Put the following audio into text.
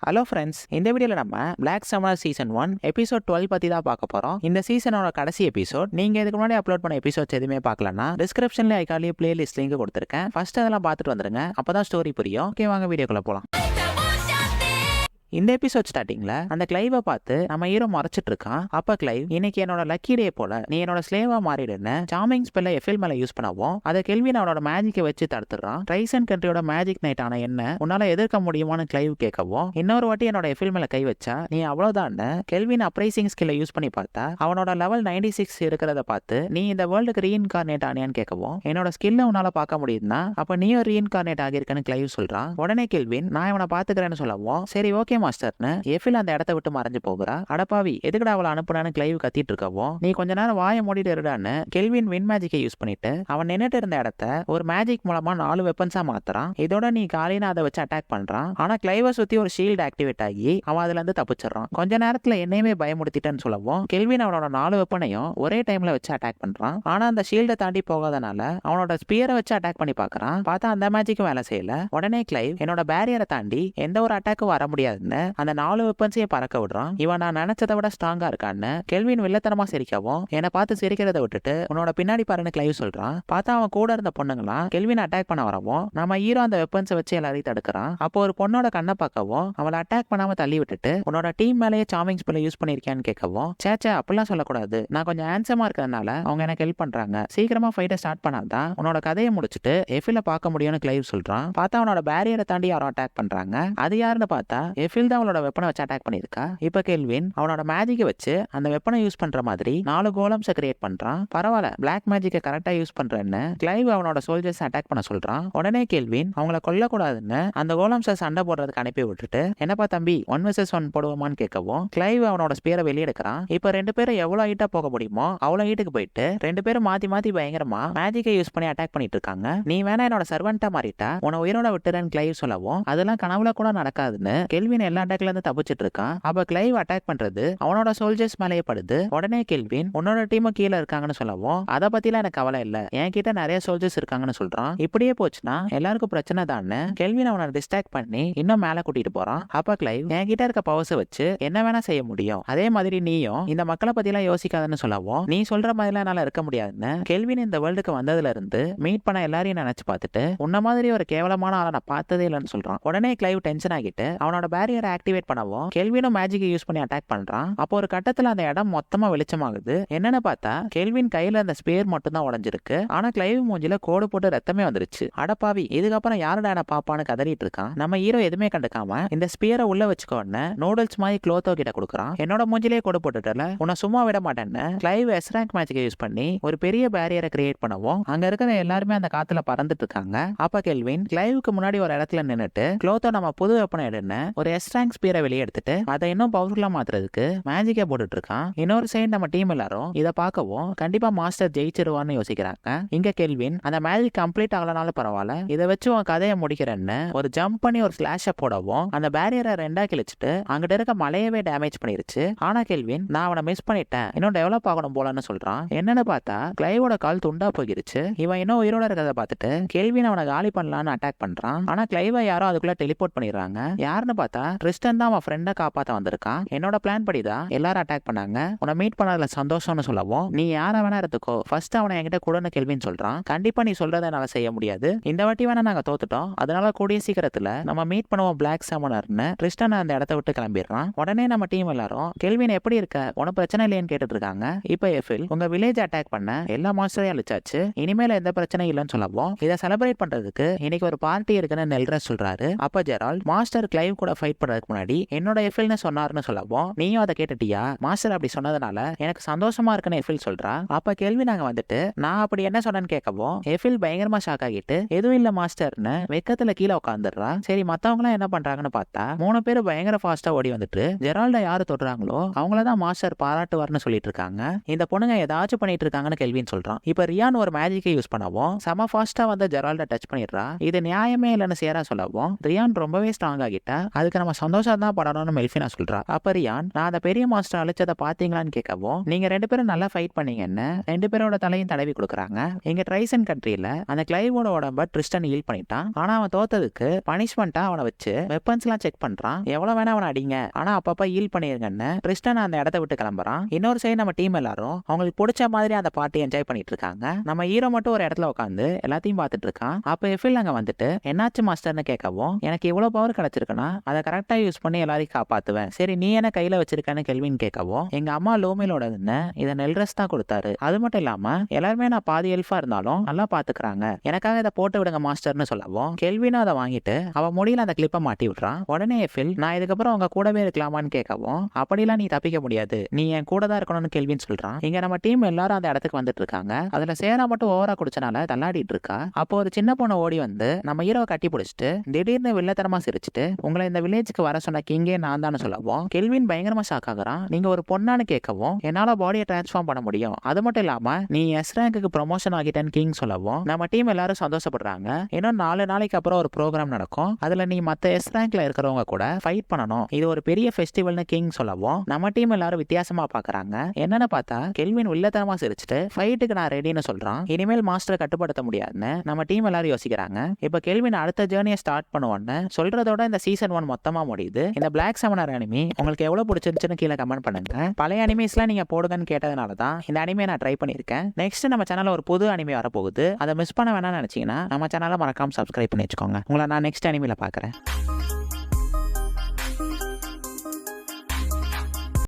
Hello friends, இந்த வீடியோவில் நம்ம பிளாக் சம்மர் சீசன் 1 எபிசோட் 12 பற்றி தான் பார்க்க போகிறோம். இந்த சீசனோட கடைசி எபிசோட். நீங்கள் இதுக்கு முன்னாடி அப்லோட் பண்ண எபிசோட்ஸ் எதுவுமே பார்க்கலன்னா டிஸ்கிரிப்ஷன்ல ஐக்கார்ட்லேயே பிளேலிஸ்ட் லிங்க் கொடுத்துருக்கேன். ஃபர்ஸ்ட் அதெல்லாம் பார்த்துட்டு வந்துருங்க, அப்போ தான் ஸ்டோரி புரியும். ஓகே, வாங்க வீடியோக்குள்ளே போகலாம். இந்த எபிசோட் ஸ்டார்டிங்ல அந்த கிளைவை பார்த்து நம்ம ஹீரோ மறைச்சிட்டு இருக்கான். அப்ப கிளைவ், இன்னைக்கு என்னோட லக்கி டே போல, நீ என்னோட ஸ்லேவா மாறிடுன்னு சார்மிங் ஸ்பெல்ல எஃபில் மேல யூஸ் பண்ணவும் அதை கெல்வின் அவனோட மேஜிக்கை வச்சு தடுத்துறான். ட்ரைசன் கண்ட்ரியோட மேஜிக் நைட் ஆன என்ன உன்னால எதிர்க்க முடியுமான்னு கிளைவ் கேட்கவும், இன்னொரு வாட்டி என்னோட எஃபில் மேல கை வச்சா நீ அவ்வளவுதான். கெல்வின் அப்ரைசிங் ஸ்கில்லை யூஸ் பண்ணி பார்த்தா அவனோட லெவல் 96 இருக்கிறத பார்த்து நீ இந்த வேர்ல்டுக்கு ரீஇன்கார்னேட் ஆனியான்னு கேட்கவும், என்னோட ஸ்கில்ல உன்னால பார்க்க முடியுதுன்னா அப்ப நீயும் ரீஇன்கார்னேட் ஆகியிருக்கன்னு கிளைவ் சொல்றான். உடனே கெல்வின், நான் இவனை பாத்துக்கிறேன்னு சொல்லவும், சரி ஓகே மாஸ்டர்னு எஃபில் அந்த இடத்த விட்டு மறைஞ்சு போகிறா. அடப்பாவி, எதுக்குடா அவளை அனுப்புனான்னு கிளைவ் கத்திட்டு இருக்கவும், நீ கொஞ்ச நேரம் வாயை மூடிட்டு இருடான்னு கெல்வின் வின் மேஜிக்கை யூஸ் பண்ணிட்டு அவன் நின்னுட்டு இருந்த இடத்த ஒரு மேஜிக் மூலமா 4 வெப்பன்ஸா மாத்துறான். இதோட நீ காலினா அதை வச்சு அட்டாக் பண்றான். ஆனா கிளைவை சுத்தி ஒரு ஷீல்டு ஆக்டிவேட் ஆகி அவன் அதுல இருந்து தப்பிச்சிடறான். கொஞ்ச நேரத்துல என்னையுமே பயமுடுத்திட்டேன்னு சொல்லவும் கெல்வின் அவனோட 4 வெப்பனையும் ஒரே டைம்ல வச்சு அட்டாக் பண்றான். ஆனா அந்த ஷீல்டை தாண்டி போகாதனால அவனோட ஸ்பியரை வச்சு அட்டாக் பண்ணி பாக்குறான். பார்த்தா அந்த மேஜிக்கும் வேலை செய்யல. உடனே கிளைவ், என்னோட பேரியரை தாண்டி எந்த ஒரு அட்டாக்கும் வர முடியாதுன்னு அந்த 4 வெப்பன்ஸையும் பறக்க விடுறான். இவன் நான் நினைச்சதை விட ஸ்ட்ராங்கா இருக்கான்னு கெல்வின் வில்லத்தனமா சிரிக்கவும், என்னை பார்த்து சிரிக்கிறத விட்டுட்டு உன்னோட பின்னாடி பாருன்னு கிளைவ் சொல்றான். பார்த்தா அவன் கூட இருந்த பொண்ணுங்களாம் கெல்வின் அட்டாக் பண்ண வரவும் நம்ம ஹீரோ அந்த வெப்பன்ஸை வச்சு எல்லாரையும் தடுக்கிறான். அப்போ ஒரு பொண்ணோட கண்ணை பார்க்கவும் அவளை அட்டாக் பண்ணாம தள்ளி விட்டுட்டு உன்னோட டீம் மேலேயே சார்மிங் ஸ்பெல்ல யூஸ் பண்ணிருக்கியான்னு கேட்கவும், சேச்சா அப்படிலாம் சொல்லக்கூடாது, நான் கொஞ்சம் ஹேண்ட்ஸமா இருக்கிறதுனால அவங்க எனக்கு ஹெல்ப் பண்றாங்க, சீக்கிரமா ஃபைட்டை ஸ்டார்ட் பண்ணாதான் உன்னோட கதையை முடிச்சுட்டு எஃபில பார்க்க முடியும்னு கிளைவ் சொல்றான். பார்த்தா அவனோட பேரியரை தாண்டி யாரும் அட்டாக் பண்றாங்க. அது யாருன்னு பார்த்தா எஃபில் தான் அவளோட வெப்பனை வச்சு அட்டாக் பண்ணிருக்கா. இப்ப கெல்வின் அவனோட மேஜிக்கை வச்சு அந்த வெப்பனை யூஸ் பண்ற மாதிரி 4 கோலம்ஸை கிரியேட் பண்றான். பரவாயில்ல, பிளாக் மேஜிக்கை கரெக்டா யூஸ் பண்றேன்னு கிளைவ் அவனோட சோல்ஜர்ஸ் அட்டாக் பண்ண சொல்றான். உடனே கெல்வின் அவங்கள கொல்லக்கூடாதுன்னு அந்த கோலம்ஸை சண்டை போடுறதுக்கு அனுப்பி விட்டுட்டு, என்னப்பா தம்பி 1 vs 1 போடுவோமான்னு கேட்கவும் கிளைவ் அவனோட ஸ்பியரை வெளியெடுக்கிறான். இப்ப 2 பேரும் எவ்வளவு ஹீட்டா போக முடியுமோ அவ்வளவு ஹீட்டுக்கு போயிட்டு 2 பேரும் மாத்தி மாத்தி பயங்கரமா மேஜிக்கை யூஸ் பண்ணி அட்டாக் பண்ணிட்டு இருக்காங்க. நீ வேணா என்னோட சர்வெண்டா மாறிட்டா உன உயிரோட விட்டுறேன்னு கிளைவ் சொல்லவும், அதெல்லாம் கனவுல கூட நடக்காதுன்னு கெல்வின் எல்லா அட்டாக்ல இருந்து தப்பிச்சிட்டு இருக்கான். அப்ப கிளைவ் அட்டாக் பண்றது அவனோட சோல்ஜர்ஸ் மேலேயே படுது. உடனே கெல்வின், உன்னோட டீம் கீழே இருக்காங்கன்னு சொல்லவும், அதை பத்திலாம் எனக்கு கவலை இல்ல, என்கிட்ட நிறைய சோல்ஜர்ஸ் இருக்காங்கன்னு சொல்றான். இப்படியே போச்சுன்னா எல்லாருக்கும் பிரச்சனை தான். கெல்வின் அவனை டிஸ்ட்ராக்ட் பண்ணி இன்னும் மேல கூட்டிட்டு போறான். அப்ப கிளைவ், என்கிட்ட இருக்க பவர்ஸ் வச்சு என்ன வேணா செய்ய முடியும், அதே மாதிரி நீயும் இந்த மக்களை பத்தி எல்லாம் யோசிக்காதன்னு சொல்லவும், நீ சொல்ற மாதிரிலாம் என்னால இருக்க முடியாதுன்னு கெல்வின் இந்த வேர்ல்டுக்கு வந்ததுல இருந்து மீட் பண்ண எல்லாரையும் நினைச்சு பார்த்துட்டு உன்ன மாதிரி ஒரு கேவலமான ஆளை நான் பார்த்ததே இல்லைன்னு சொல்றான். உடனே கிளைவ் டென்ஷன் ஆகிட்டு அவனோட பேரியரை ஆக்டிவேட் பண்ணவும் கெல்வினும் மேஜிக்கை யூஸ் பண்ணி அட்டாக் பண்றான். அப்போ ஒரு கட்டத்துல அந்த இடம் மொத்தமா வெளிச்சமாகுது. என்னன்னு பார்த்தா கெல்வின் கையில அந்த ஸ்பேர் மட்டும் தான் உடைஞ்சிருக்கு. ஆனா கிளைவ் மூஞ்சில கோடு போட்டு ரத்தமே வந்துருச்சு. அடப்பாவி, இதுக்கப்புறம் யாருடா என்ன பாப்பான்னு கதறிட்டு இருக்கான். நம்ம ஹீரோ எதுவுமே கண்டுக்காம இந்த ஸ்பியரை உள்ள வச்சுக்கோன்னு நூடுல்ஸ் மாதிரி க்ளோத்தோ கிட்ட கொடுக்குறான். என்னோட மூஞ்சிலே கோடு போட்டுட்டல, உன்னை சும்மா விட மாட்டேன்னு கிளைவ் எஸ்ராங்க் மேஜிக்கை யூஸ் பண்ணி ஒரு பெரிய பேரியரை கிரியேட் பண்ணவும் அங்க இருக்கிற எல்லாருமே அந்த காத்துல பறந்துட்டு இருக்காங்க. அப்ப கெல்வின் கிளைவுக்கு முன்னாடி ஒரு இடத்துல நின்னுட்டு, க்ளோத்தோ நம்ம புது வெப்பனை எடுன்னு ஒரு எஸ்ராங்க் ஸ்பியரை வெளியே எடுத்துட்டு அதை இன்னும் பவர்ஃபுல்லா மாத்துறதுக்கு மேஜிக்கை போட்டுட்டு இருக்கான். இன்னொரு சைடு நம்ம டீம் எல்லாரும் இதை பார்க்கவும் கண்டிப்பா மாஸ்டர் ஜெயிச்சிருவான்னு யோசிக்கிறாங்க. இங்க கெல்வின், அந்த மேஜிக் கம்ப்ளீட் ஆகலனாலும் பரவாயில்ல, இதை வச்சு உன் கதையை முடிக்கிறேன்னு ஒரு ஜம்ப் பண்ணி ஒரு ஸ்லாஷ போடவும் அந்த பேரியரை 2ஆ கிழிச்சிட்டு அங்கிட்ட இருக்க மலையவே டேமேஜ் பண்ணிருச்சு. ஆனா கெல்வின், நான் அவனை மிஸ் பண்ணிட்டேன், இன்னும் டெவலப் ஆகணும் போலன்னு சொல்றான். என்னன்னு பார்த்தா கிளைவோட கால் துண்டா போயிருச்சு. இவன் இன்னும் உயிரோட இருக்கிறத பார்த்துட்டு கெல்வின் அவனை காலி பண்ணலான்னு அட்டாக் பண்றான். ஆனா கிளைவை யாரோ அதுக்குள்ள டெலிபோர்ட் பண்ணிடுறாங்க. யாருன்னு பார்த்தா ட்ரிஸ்டன் தான் அவன் ஃப்ரெண்டை காப்பாத்த வந்திருக்கான். என்னோட பிளான் படிதான் எல்லாரும் அட்டாக் பண்ணாங்க. உன்னை மீட் பண்ணதுல சந்தோஷம்னு சொல்லவும், நீ யாரை வேணா எடுத்துக்கோ, ஃபர்ஸ்ட் அவனை என்கிட்ட கூடன்னு கெல்வின் சொல்றான். கண்டிப்பா நீ சொல்றதை என்னால செய்ய முடியாது, இந்த வாட்டி வேணா நாங்க தோத்துட்டோம், அதனால கூடிய சீக்கிரத்துல நம்ம மீட் பண்ணுவோம் பிளாக் சமனர்னு ட்ரிஸ்டன் அந்த இடத்த விட்டு கிளம்பிடுறான். உடனே நம்ம டீம் எல்லாரும் கெல்வின் எப்படி இருக்க, உனக்கு பிரச்சனை இல்லையான்னு கேட்டுட்டு இருக்காங்க. இப்ப எஃபில், உங்க வில்லேஜ் அட்டாக் பண்ண எல்லா மாஸ்டரையும் அழிச்சாச்சு, இனிமேல எந்த பிரச்சனையும் இல்லைன்னு சொல்லவும், இதை செலிப்ரேட் பண்றதுக்கு இன்னைக்கு ஒரு பார்ட்டி இருக்குன்னு நெல்ரஸ் சொல்றாரு. அப்ப ஜெரால்ட், மாஸ்டர் கிளைவ் கூட ஃபைட் பண்றதுக்கு முன்னாடி என்னோட எஃபில்னு சொன்னாருன்னு சொல்லவும், நீயும் அதை கேட்டுட்டியா, மாஸ்டர் அப்படி சொன்னதுனால எனக்கு சந்தோஷமா இருக்குன்னு எஃபில் சொல்றா. அப்ப கேள்வி நாங்க வந்துட்டு நான் அப்படி என்ன சொன்னேன்னு கேட்கவும் எஃபில் பயங்கரமா ஷாக் ஆகிட்டு எதுவும் இல்ல மாஸ்டர்னு வெக்கத்துல கீழே உட்காந்துடுறா. சரி, மத்தவங்க எல்லாம் என்ன பண்றாங்கன்னு பார்த்தா 3 பேர் பயங்கர ஃபாஸ்டா ஓடி வந்துட்டு ஜெரால்ட யாரு தொடுறாங்களோ அவங்களதான் மாஸ்டர் பாராட்டுவார்னு சொல்லிட்டு இருக்காங்க. இந்த பொண்ணுங்க ஏதாச்சும் பண்ணிட்டு இருக்காங்கன்னு கெல்வின் சொல்றான். இப்ப ரியான் ஒரு மேஜிக்கை யூஸ் பண்ணவும் செம ஃபாஸ்டா வந்து ஜெரால்ட டச் பண்ணிடுறா. இது நியாயமே இல்லைன்னு சேரா சொல்லவும் ரியான் ரொம்பவே ஸ்ட்ராங் ஆகிட்டா. அதுக்கு நம்ம நம்ம சந்தோஷம் தான் படணும்னு மெல்ஃபினா சொல்றா. அப்ப ரியான், நான் அந்த பெரிய மாஸ்டர் அழிச்சதை பாத்தீங்களான்னு கேட்கவும், நீங்க 2 பேரும் நல்லா ஃபைட் பண்ணீங்கன்னு 2 பேரோட தலையும் தடவி கொடுக்குறாங்க. எங்க ட்ரைசன் கண்ட்ரியில அந்த கிளைவோட உடம்ப ட்ரிஸ்டன் ஹீல் பண்ணிட்டான். ஆனா அவன் தோத்ததுக்கு பனிஷ்மெண்டா அவனை வச்சு வெப்பன்ஸ் எல்லாம் செக் பண்றான். எவ்வளவு வேணா அவனை அடிங்க, ஆனா அப்பப்ப ஹீல் பண்ணிருங்கன்னு ட்ரிஸ்டன் அந்த இடத்த விட்டு கிளம்புறான். இன்னொரு சைடு நம்ம டீம் எல்லாரும் அவங்களுக்கு பிடிச்ச மாதிரி அந்த பார்ட்டி என்ஜாய் பண்ணிட்டு இருக்காங்க. நம்ம ஹீரோ மட்டும் ஒரு இடத்துல உட்காந்து எல்லாத்தையும் பார்த்துட்டு இருக்கான். அப்ப எஃபில் அங்க வந்துட்டு என்னாச்சு மாஸ்டர்னு கேட்கவும், எனக்கு இவ்வளவு பவர் கிடைச்சிருக்குன்னா அதை கரெக்டா யூஸ் பண்ணி எல்லாரையும் காப்பாத்துவேன். சரி நீ என்ன கையில வச்சிருக்கன்னு கெல்வின் கேட்கவும், எங்க அம்மா லோமிலோட இதை நெல்ரஸ் தான் கொடுத்தாரு. அது மட்டும் இல்லாம எல்லாருமே நான் பாதி எல்ஃபா இருந்தாலும் நல்லா பாத்துக்கிறாங்க, எனக்காக இதை போட்டு விடுங்க மாஸ்டர்னு சொல்லவும், கெல்வினும் அதை வாங்கிட்டு அவ முடியல அந்த கிளிப்பை மாட்டி விடுறான். உடனே எஃபில், நான் இதுக்கப்புறம் அவங்க கூடவே இருக்கலாமான்னு கேட்கவும், அப்படிலாம் நீ தப்பிக்க முடியாது, நீ என் கூட தான் இருக்கணும்னு கெல்வின் சொல்றான். இங்க நம்ம டீம் எல்லாரும் அந்த இடத்துக்கு வந்துட்டு இருக்காங்க. அதுல சேரா மட்டும் ஓவரா குடிச்சனால தள்ளாடிட்டு இருக்கா. அப்போ ஒரு சின்ன பொண்ணு ஓடி வந்து நம்ம ஹீரோ கட்டி பிடிச்சிட்டு திடீர்னு வில்லத்தனமா சிரிச்சுட்டு, உங்களை இந்த வில்லேஜுக்கு வர சொன்ன கிங்கே நான் தான் சொல்லவும், கெல்வின் பயங்கரமா ஷாக் ஆகுறான். நீங்க ஒரு பொண்ணான்னு கேட்கவும், என்னால பாடியை டிரான்ஸ்ஃபார்ம் பண்ண முடியும், அது மட்டும் இல்லாம நீ எஸ் ரேங்க்கு ப்ரொமோஷன் ஆகிட்டேன்னு கிங் சொல்லவும், நம்ம டீம் எல்லாரும் சந்தோஷப்படுறாங்க. இன்னும் 4 நாளைக்கு அப்புறம் ஒரு ப்ரோக்ராம் நடக்கும், அதுல நீ மத்த எஸ் ரேங்க்ல இருக்கிறவங்க கூட ஃபைட் பண்ணணும், இது ஒரு பெரிய ஃபெஸ்டிவல்னு கிங் சொல்லவும், நம்ம டீம் எல்லாரும் வித்தியாசமா பாக்குறாங்க. என்னன்னு பார்த்தா கெல்வின் வில்லத்தனமா சிரிச்சுட்டு ஃபைட்டுக்கு நான் ரெடின்னு சொல்றான். இனிமேல் மாஸ்டரை கட்டுப்படுத்த முடியாதுன்னு நம்ம டீம் எல்லாரும் யோசிக்கிறாங்க. இப்ப கெல்வின் அடுத்த ஜேர்னியை ஸ்டார்ட் பண்ணுவோன்னு சொல்றதோட இந்த சீசன் 1 மொத்தமா முடியுது. இந்த பிளாக் சமனர் அனிமி உங்களுக்கு எவ்வளவு பிடிச்சிருந்துச்சுன்னு கீழே கமெண்ட் பண்ணுங்க. பழைய அனிமேஸ்லாம் நீங்க போடுங்கன்னு கேட்டதுனால தான் இந்த அனிமே நான் ட்ரை பண்ணியிருக்கேன். நெக்ஸ்ட் நம்ம சேனல்ல ஒரு புது அனிமே வரப்போகுது, அதை மிஸ் பண்ண வேணாம்னு நினைச்சீங்கன்னா நம்ம சேனலை மறக்காம சப்ஸ்கிரைப் பண்ணி வச்சுக்கோங்க. உங்களை நான் நெக்ஸ்ட் அனிமேல பார்க்குறேன்.